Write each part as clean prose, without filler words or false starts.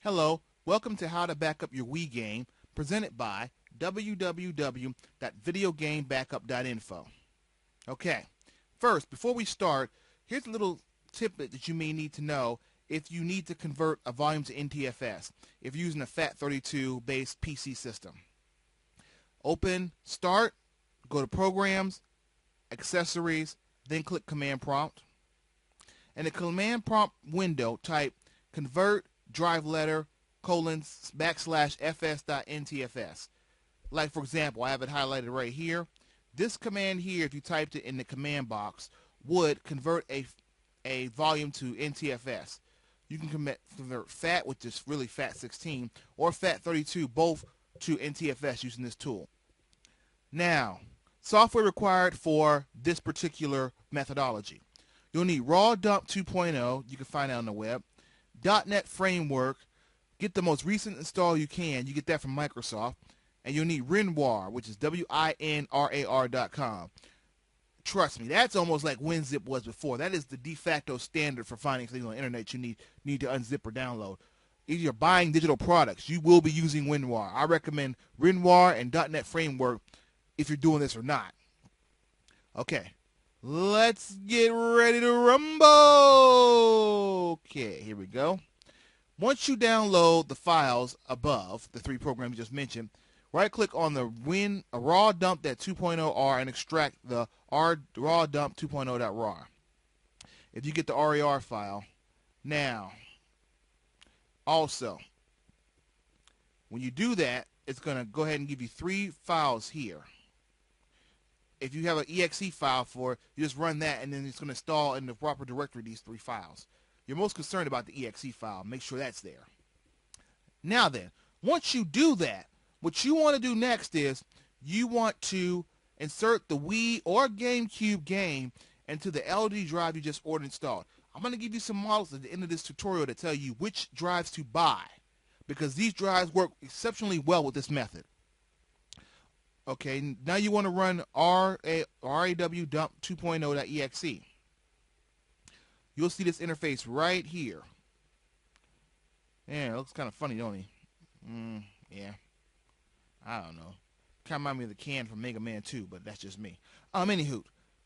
Hello, welcome to How to Backup Your Wii Game, presented by www.videogamebackup.info. Okay, first, before we start, here's a little tidbit that you may need to know if you need to convert a volume to NTFS, if you're using a FAT32 based PC system. Open Start, go to Programs, Accessories, then click Command Prompt. In the Command Prompt window, type convert drive letter /fs.ntfs. Like, for example, I have it highlighted right here. This command here, if you typed it in the command box, would convert a volume to NTFS. You can convert FAT, which is really FAT16, or FAT32, both to NTFS using this tool. Now, software required for this particular methodology. You'll need Raw Dump 2.0, you can find it on the web. .NET Framework, get the most recent install you can. You get that from Microsoft. And you'll need WinRAR, which is WINRAR.com. Trust me, that's almost like WinZip was before. That is the de facto standard for finding things on the internet you need to unzip or download. If you're buying digital products, you will be using WinRAR. I recommend WinRAR and .NET Framework if you're doing this or not. Okay, let's get ready to rumble. Okay, here we go. Once you download the files above, the three programs you just mentioned, right-click on the raw dump.2.0R and extract the raw dump 2.0.rar. If you get the RAR file. Now, also, when you do that, it's going to go ahead and give you three files here. If you have an exe file for it, you just run that, and then it's going to install in the proper directory these three files. You're most concerned about the exe file. Make sure that's there. Now then, once you do that, what you want to do next is you want to insert the Wii or GameCube game into the LD drive you just ordered installed. I'm going to give you some models at the end of this tutorial to tell you which drives to buy, because these drives work exceptionally well with this method. Okay, now you want to run raw dump 2.0.exe. You'll see this interface right here. Yeah, it looks kind of funny, don't he? Yeah. I don't know. Kind of remind me of the can from Mega Man 2, but that's just me. Anywho,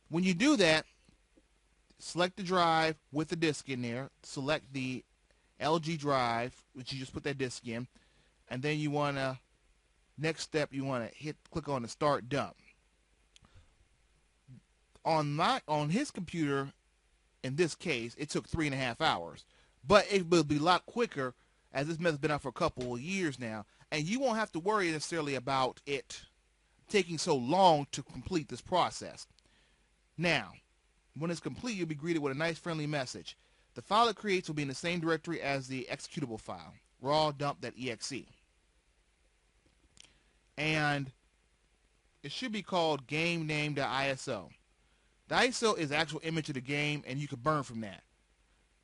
when you do that, select the drive with the disk in there. Select the LG drive, which you just put that disk in. And then you want to, next step, you want to click on the Start Dump. On his computer, in this case, it took 3.5 hours. But it will be a lot quicker, as this method's been out for a couple of years now. And you won't have to worry necessarily about it taking so long to complete this process. Now, when it's complete, you'll be greeted with a nice friendly message. The file it creates will be in the same directory as the executable file, raw dump.exe. And it should be called GameName.iso. The ISO is the actual image of the game, and you can burn from that.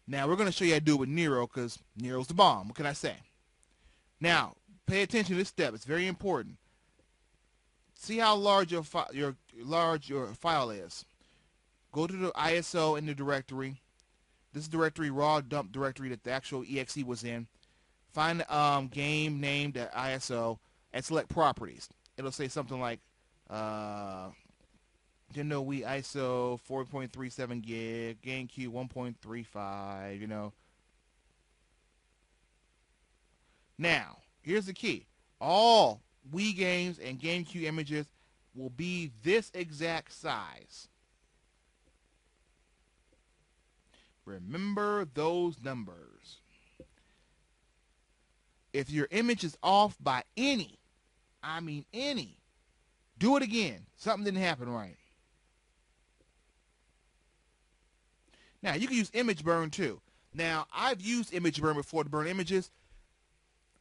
Now, we're going to show you how to do it with Nero, because Nero's the bomb. What can I say? Now, pay attention to this step. It's very important. See how large your file is. Go to the ISO in the directory. This is directory, raw dump directory that the actual exe was in. Find the game name.iso and select properties. It'll say something like Nintendo Wii ISO 4.37 gig, GameCube 1.35, you know. Now, here's the key. All Wii games and GameCube images will be this exact size. Remember those numbers. If your image is off by any, I mean any, do it again. Something didn't happen right. Now, you can use image burn too. Now, I've used image burn before to burn images.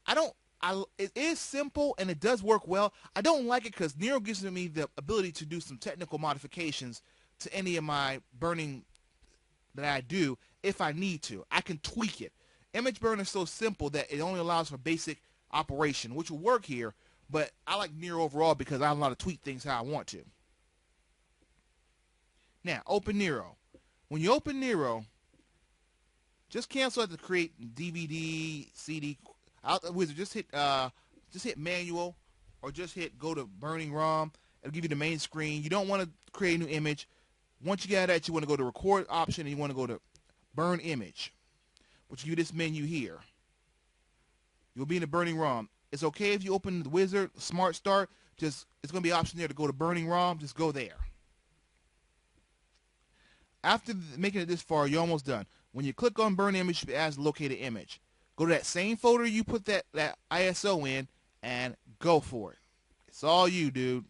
It is simple and it does work well. I don't like it because Nero gives me the ability to do some technical modifications to any of my burning that I do if I need to. I can tweak it. Image burn is so simple that it only allows for basic operation, which will work here, but I like Nero overall because I allow to tweak things how I want to. Now, open Nero. When you open Nero, just cancel out the create DVD, CD out the wizard, just hit manual, or just hit go to burning ROM. It'll give you the main screen. You don't want to create a new image. Once you get that, you want to go to record option, and you want to go to burn image, which will give you this menu here. You'll be in the burning ROM. It's okay if you open the wizard, smart start, it's going to be an option there to go to burning ROM, just go there. After making it this far, you're almost done. When you click on burn image, it asks to locate an image. Go to that same folder you put that ISO in, and go for it. It's all you, dude.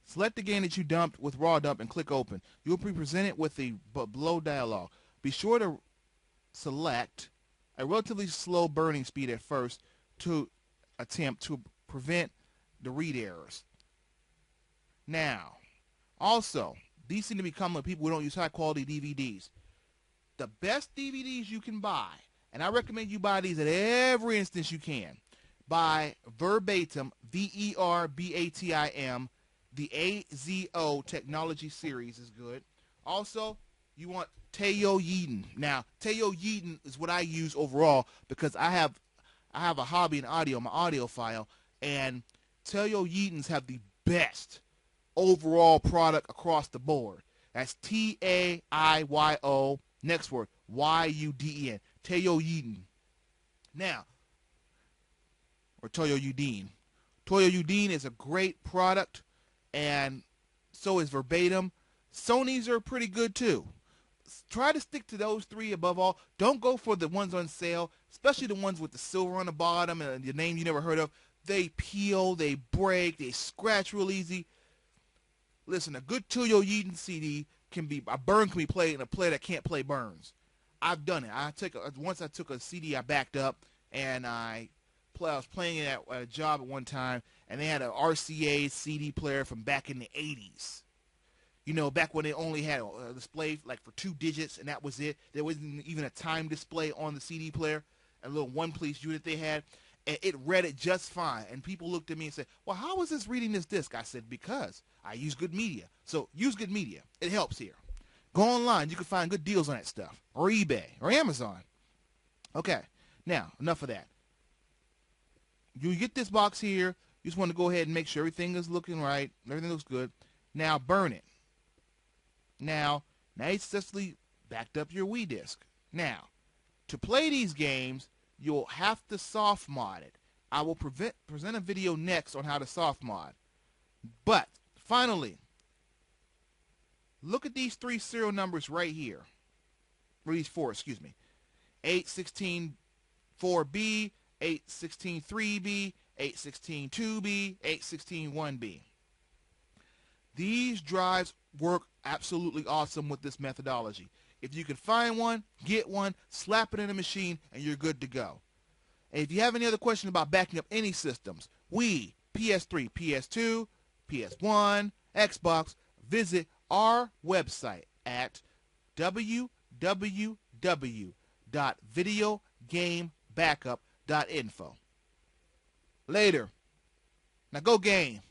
Select the game that you dumped with raw dump and click open. You will be presented with the below dialog. Be sure to select a relatively slow burning speed at first to attempt to prevent the read errors. Now, also, these seem to be common with people who don't use high quality DVDs. The best DVDs you can buy, and I recommend you buy these at every instance you can, buy Verbatim, VERBATIM. The AZO Technology series is good. Also, you want Teo Yeaton. Now, Teo Yeaton is what I use overall because I have a hobby in audio, my audiophile, and Teo Yeatons have the best overall product across the board. That's TAIYO, next word, YUDEN, Teo Yeaton. Now, or Toyo Udine. Toyo Udine is a great product, and so is Verbatim. Sony's are pretty good too. Try to stick to those three above all. Don't go for the ones on sale, especially the ones with the silver on the bottom and the name you never heard of. They peel, they break, they scratch real easy. Listen, a good Toyo Yeaton CD a burn can be played in a player that can't play burns. I've done it. Once I took a CD I backed up, and I was playing it at a job at one time, and they had an RCA CD player from back in the 80s. You know, back when they only had a display like for 2 digits, and that was it. There wasn't even a time display on the CD player, a little one-piece unit they had, and it read it just fine. And people looked at me and said, well, how is this reading this disc? I said, because I use good media. So use good media. It helps here. Go online. You can find good deals on that stuff, or eBay, or Amazon. Okay, now, enough of that. You get this box here. You just want to go ahead and make sure everything is looking right. Everything looks good. Now, burn it. Now you successfully backed up your Wii disc. Now, to play these games, you'll have to soft mod it. I will present a video next on how to soft mod. But, finally, look at these 3 serial numbers right here. Or these 4, excuse me. 816-4B, 816-3B, 816-2B, 816-1B. These drives work absolutely awesome with this methodology. If you can find one, get one, slap it in a machine, and you're good to go. And if you have any other questions about backing up any systems, Wii, PS3, PS2, PS1, Xbox, visit our website at www.videogamebackup.info. Later. Now go game.